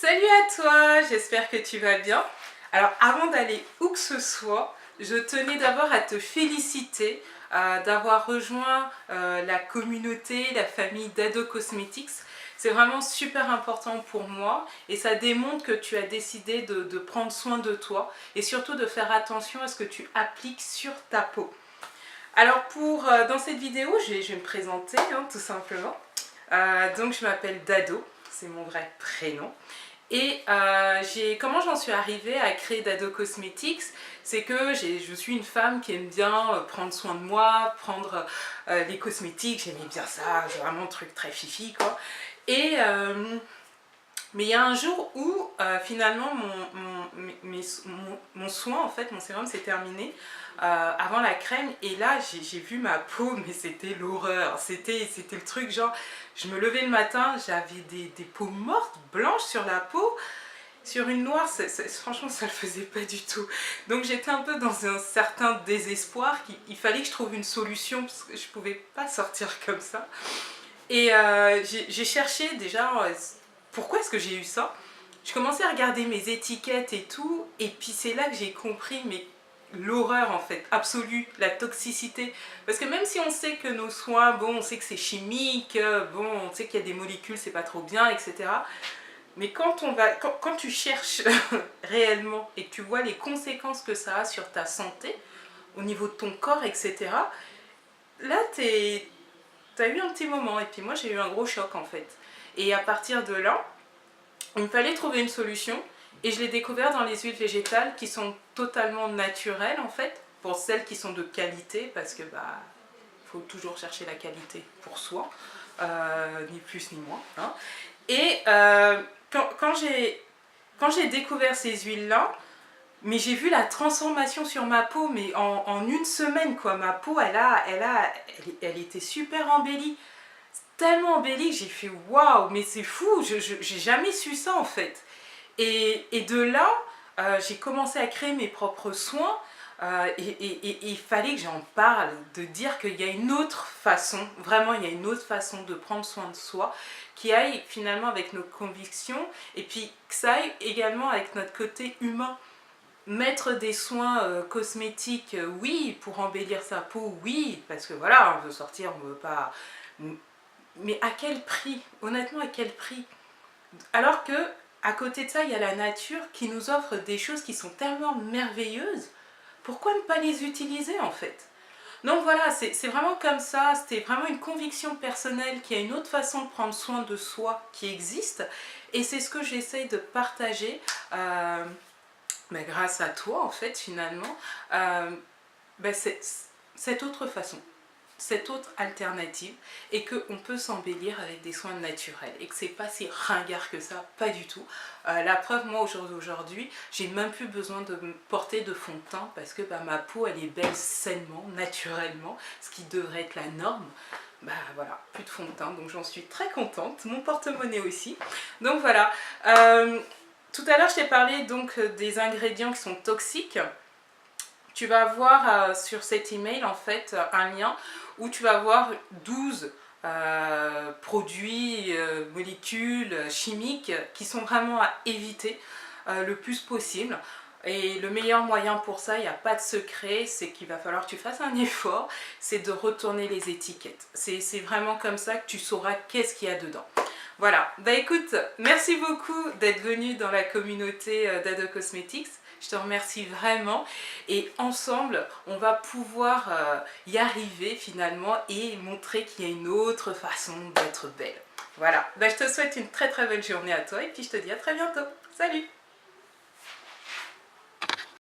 Salut à toi, j'espère que tu vas bien. Alors avant d'aller où que ce soit, je tenais d'abord à te féliciter d'avoir rejoint la communauté, la famille d'Ado Cosmetics. C'est vraiment super important pour moi et ça démontre que tu as décidé de prendre soin de toi et surtout de faire attention à ce que tu appliques sur ta peau. Alors dans cette vidéo, je vais me présenter tout simplement. Donc je m'appelle Dado, c'est mon vrai prénom. Et comment j'en suis arrivée à créer Dado Cosmetics, c'est que je suis une femme qui aime bien prendre soin de moi, prendre les cosmétiques, j'aimais bien ça, c'est vraiment un truc très fifi quoi. Et mais il y a un jour où finalement mon soin, en fait, mon sérum s'est terminé avant la crème. Et là, j'ai vu ma peau, mais c'était l'horreur. C'était le truc genre, je me levais le matin, j'avais des peaux mortes, blanches sur la peau. Sur une noire, franchement, ça ne le faisait pas du tout. Donc j'étais un peu dans un certain désespoir. Il fallait que je trouve une solution, parce que je ne pouvais pas sortir comme ça. Et j'ai cherché déjà pourquoi est-ce que j'ai eu ça. Je commençais à regarder mes étiquettes et tout, et puis c'est là que j'ai compris mais l'horreur en fait, absolue, la toxicité. Parce que même si on sait que nos soins, bon, on sait que c'est chimique, bon, on sait qu'il y a des molécules, c'est pas trop bien, etc. Mais quand tu cherches réellement et que tu vois les conséquences que ça a sur ta santé, au niveau de ton corps, etc., là, t'as eu un petit moment. Et puis moi, j'ai eu un gros choc en fait. Et à partir de là, il me fallait trouver une solution. Et je l'ai découvert dans les huiles végétales qui sont totalement naturelles en fait, pour celles qui sont de qualité, parce que bah, faut toujours chercher la qualité pour soi, ni plus ni moins. Hein. Et quand j'ai découvert ces huiles-là, mais j'ai vu la transformation sur ma peau, mais en une semaine quoi. Ma peau, elle était super embellie. Tellement embellie que j'ai fait waouh, mais c'est fou, j'ai jamais su ça en fait. Et de là, j'ai commencé à créer mes propres soins. Et il fallait que j'en parle, de dire qu'il y a une autre façon, vraiment il y a une autre façon de prendre soin de soi, qui aille finalement avec nos convictions, et puis que ça aille également avec notre côté humain. Mettre des soins cosmétiques, oui, pour embellir sa peau, oui, parce que voilà, on veut sortir, on veut pas... Mais à quel prix? Honnêtement, à quel prix? Alors que à côté de ça, il y a la nature qui nous offre des choses qui sont tellement merveilleuses. Pourquoi ne pas les utiliser en fait? Donc voilà, c'est vraiment comme ça, c'était vraiment une conviction personnelle qu'il y a une autre façon de prendre soin de soi qui existe. Et c'est ce que j'essaye de partager grâce à toi en fait finalement. Cette autre façon, cette autre alternative, et qu'on peut s'embellir avec des soins naturels et que c'est pas si ringard que ça, pas du tout. La preuve, moi aujourd'hui, j'ai même plus besoin de me porter de fond de teint parce que ma peau elle est belle sainement, naturellement, ce qui devrait être la norme. Bah voilà, plus de fond de teint, donc j'en suis très contente, mon porte-monnaie aussi. Donc voilà, tout à l'heure je t'ai parlé donc des ingrédients qui sont toxiques. Tu vas voir sur cet email en fait un lien où tu vas voir 12 produits, molécules chimiques qui sont vraiment à éviter le plus possible. Et le meilleur moyen pour ça, il n'y a pas de secret, c'est qu'il va falloir que tu fasses un effort, c'est de retourner les étiquettes. C'est vraiment comme ça que tu sauras qu'est-ce qu'il y a dedans. Voilà, bah écoute, merci beaucoup d'être venu dans la communauté d'Ado Cosmetics. Je te remercie vraiment et ensemble, on va pouvoir y arriver finalement et montrer qu'il y a une autre façon d'être belle. Voilà, bah, je te souhaite une très très belle journée à toi et puis je te dis à très bientôt. Salut!